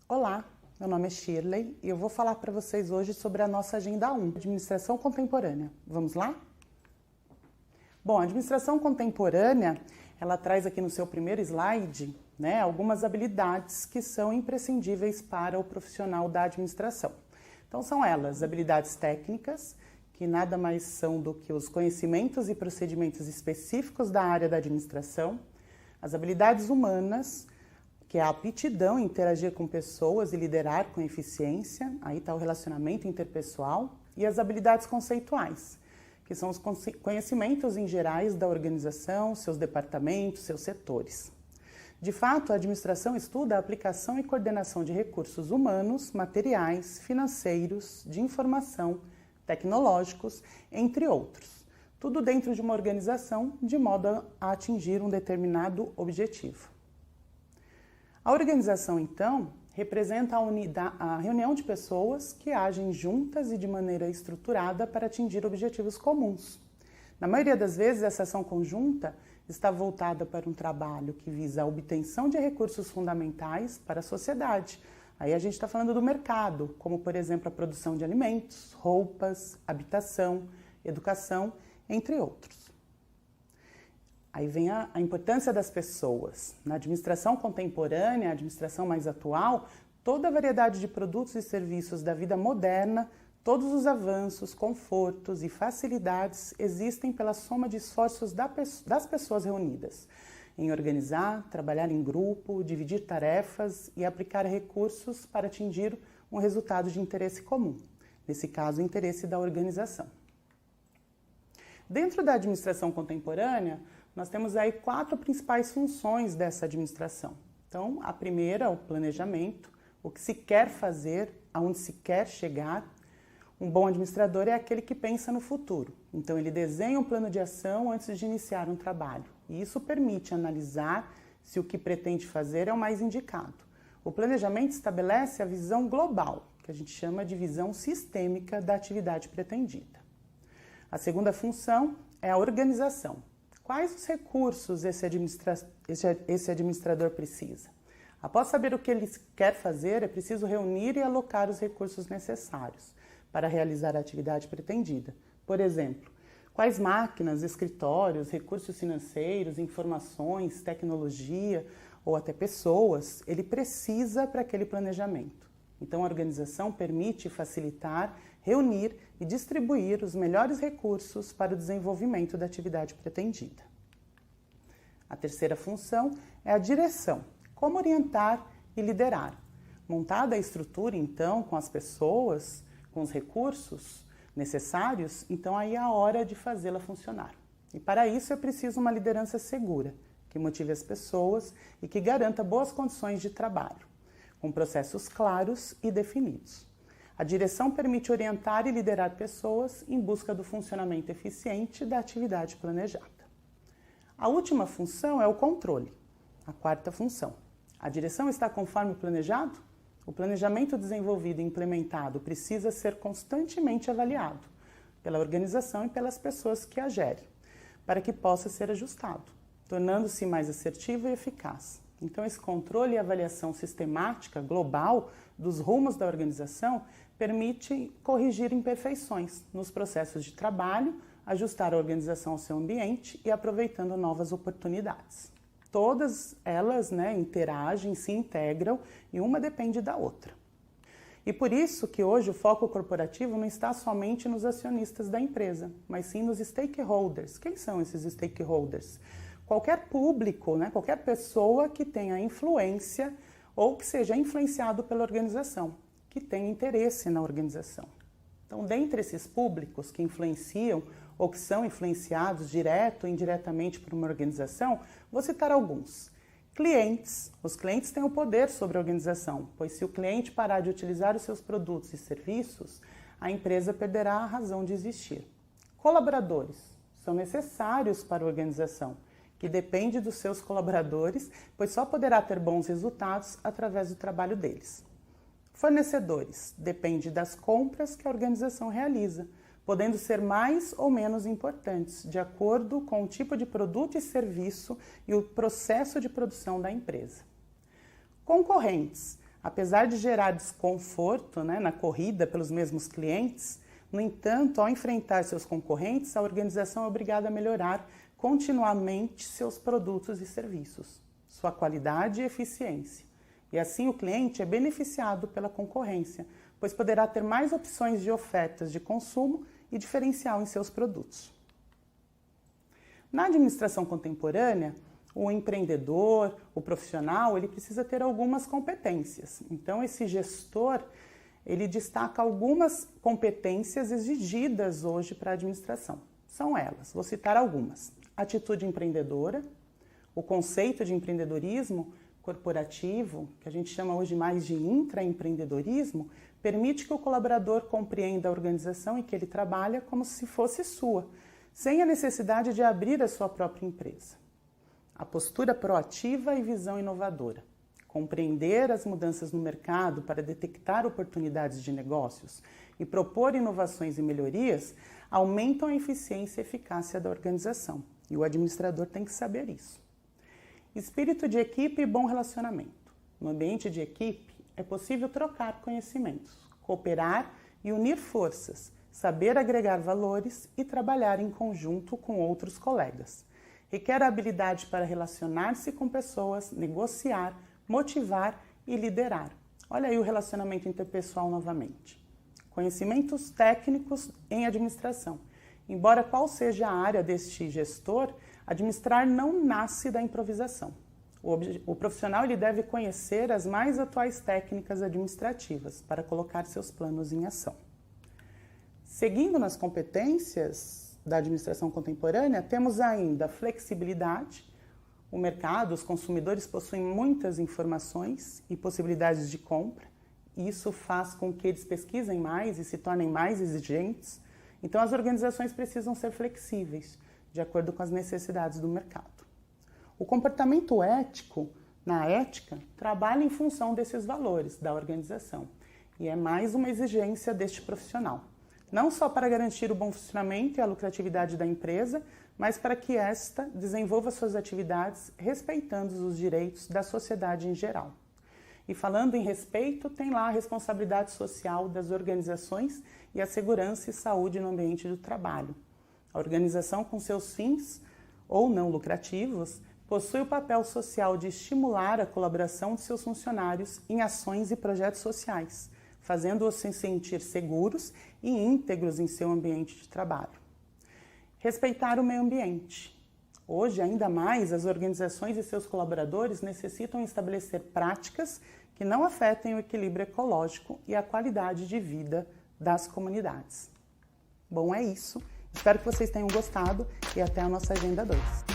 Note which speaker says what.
Speaker 1: Olá, meu nome é Shirley e eu vou falar para vocês hoje sobre a nossa Agenda 1, Administração Contemporânea. Vamos lá? Bom, a Administração Contemporânea, ela traz aqui no seu primeiro slide, algumas habilidades que são imprescindíveis para o profissional da administração. Então são elas, habilidades técnicas, que nada mais são do que os conhecimentos e procedimentos específicos da área da administração, as habilidades humanas, que é a aptidão em interagir com pessoas e liderar com eficiência, aí está o relacionamento interpessoal, e as habilidades conceituais, que são os conhecimentos em gerais da organização, seus departamentos, seus setores. De fato, a administração estuda a aplicação e coordenação de recursos humanos, materiais, financeiros, de informação, tecnológicos, entre outros. Tudo dentro de uma organização, de modo a atingir um determinado objetivo. A organização, então, representa a reunião de pessoas que agem juntas e de maneira estruturada para atingir objetivos comuns. Na maioria das vezes, essa ação conjunta está voltada para um trabalho que visa a obtenção de recursos fundamentais para a sociedade. Aí a gente está falando do mercado, como, por exemplo, a produção de alimentos, roupas, habitação, educação, entre outros. Aí vem a importância das pessoas. Na administração contemporânea, a administração mais atual, toda a variedade de produtos e serviços da vida moderna, todos os avanços, confortos e facilidades existem pela soma de esforços das pessoas reunidas em organizar, trabalhar em grupo, dividir tarefas e aplicar recursos para atingir um resultado de interesse comum, nesse caso, o interesse da organização. Dentro da administração contemporânea, nós temos aí 4 principais funções dessa administração. Então, a primeira, o planejamento, o que se quer fazer, aonde se quer chegar. Um bom administrador é aquele que pensa no futuro. Então, ele desenha um plano de ação antes de iniciar um trabalho. E isso permite analisar se o que pretende fazer é o mais indicado. O planejamento estabelece a visão global, que a gente chama de visão sistêmica da atividade pretendida. A segunda função é a organização. Quais os recursos esse administrador precisa? Após saber o que ele quer fazer, é preciso reunir e alocar os recursos necessários para realizar a atividade pretendida. Por exemplo, quais máquinas, escritórios, recursos financeiros, informações, tecnologia ou até pessoas ele precisa para aquele planejamento. Então, a organização permite facilitar, reunir e distribuir os melhores recursos para o desenvolvimento da atividade pretendida. A terceira função é a direção. Como orientar e liderar. Montada a estrutura, então, com as pessoas, com os recursos necessários, então aí é a hora de fazê-la funcionar. E para isso é preciso uma liderança segura, que motive as pessoas e que garanta boas condições de trabalho, com processos claros e definidos. A direção permite orientar e liderar pessoas em busca do funcionamento eficiente da atividade planejada. A última função é o controle, a quarta função. A direção está conforme o planejado? O planejamento desenvolvido e implementado precisa ser constantemente avaliado pela organização e pelas pessoas que a gerem, para que possa ser ajustado, tornando-se mais assertivo e eficaz. Então, esse controle e avaliação sistemática, global, dos rumos da organização permite corrigir imperfeições nos processos de trabalho, ajustar a organização ao seu ambiente e aproveitando novas oportunidades. Todas elas interagem, se integram e uma depende da outra. E por isso que hoje o foco corporativo não está somente nos acionistas da empresa, mas sim nos stakeholders. Quem são esses stakeholders? Qualquer público, qualquer pessoa que tenha influência ou que seja influenciado pela organização, que tenha interesse na organização. Então, dentre esses públicos que influenciam ou que são influenciados direto ou indiretamente por uma organização, vou citar alguns. Clientes. Os clientes têm o poder sobre a organização, pois se o cliente parar de utilizar os seus produtos e serviços, a empresa perderá a razão de existir. Colaboradores. São necessários para a organização, que depende dos seus colaboradores, pois só poderá ter bons resultados através do trabalho deles. Fornecedores. Depende das compras que a organização realiza, podendo ser mais ou menos importantes, de acordo com o tipo de produto e serviço e o processo de produção da empresa. Concorrentes. Apesar de gerar desconforto, né, na corrida pelos mesmos clientes, no entanto, ao enfrentar seus concorrentes, a organização é obrigada a melhorar continuamente seus produtos e serviços, sua qualidade e eficiência. E assim o cliente é beneficiado pela concorrência, pois poderá ter mais opções de ofertas de consumo e diferencial em seus produtos. Na administração contemporânea, o empreendedor, o profissional, ele precisa ter algumas competências. Então, esse gestor, ele destaca algumas competências exigidas hoje para a administração. São elas, vou citar algumas. Atitude empreendedora, o conceito de empreendedorismo corporativo, que a gente chama hoje mais de intraempreendedorismo, permite que o colaborador compreenda a organização em que ele trabalha como se fosse sua, sem a necessidade de abrir a sua própria empresa. A postura proativa e visão inovadora. Compreender as mudanças no mercado para detectar oportunidades de negócios e propor inovações e melhorias aumentam a eficiência e eficácia da organização. E o administrador tem que saber isso. Espírito de equipe e bom relacionamento. No ambiente de equipe, é possível trocar conhecimentos, cooperar e unir forças, saber agregar valores e trabalhar em conjunto com outros colegas. Requer a habilidade para relacionar-se com pessoas, negociar, motivar e liderar. Olha aí o relacionamento interpessoal novamente. Conhecimentos técnicos em administração. Embora qual seja a área deste gestor, administrar não nasce da improvisação. O profissional ele deve conhecer as mais atuais técnicas administrativas para colocar seus planos em ação. Seguindo nas competências da administração contemporânea, temos ainda flexibilidade. O mercado, os consumidores possuem muitas informações e possibilidades de compra. Isso faz com que eles pesquisem mais e se tornem mais exigentes. Então, as organizações precisam ser flexíveis, de acordo com as necessidades do mercado. O comportamento ético, na ética, trabalha em função desses valores da organização e é mais uma exigência deste profissional. Não só para garantir o bom funcionamento e a lucratividade da empresa, mas para que esta desenvolva suas atividades respeitando os direitos da sociedade em geral. E falando em respeito, tem lá a responsabilidade social das organizações e a segurança e saúde no ambiente do trabalho. A organização, com seus fins ou não lucrativos, possui o papel social de estimular a colaboração de seus funcionários em ações e projetos sociais, fazendo-os se sentir seguros e íntegros em seu ambiente de trabalho. Respeitar o meio ambiente. Hoje, ainda mais, as organizações e seus colaboradores necessitam estabelecer práticas que não afetem o equilíbrio ecológico e a qualidade de vida das comunidades. Bom, é isso. Espero que vocês tenham gostado e até a nossa Agenda 2.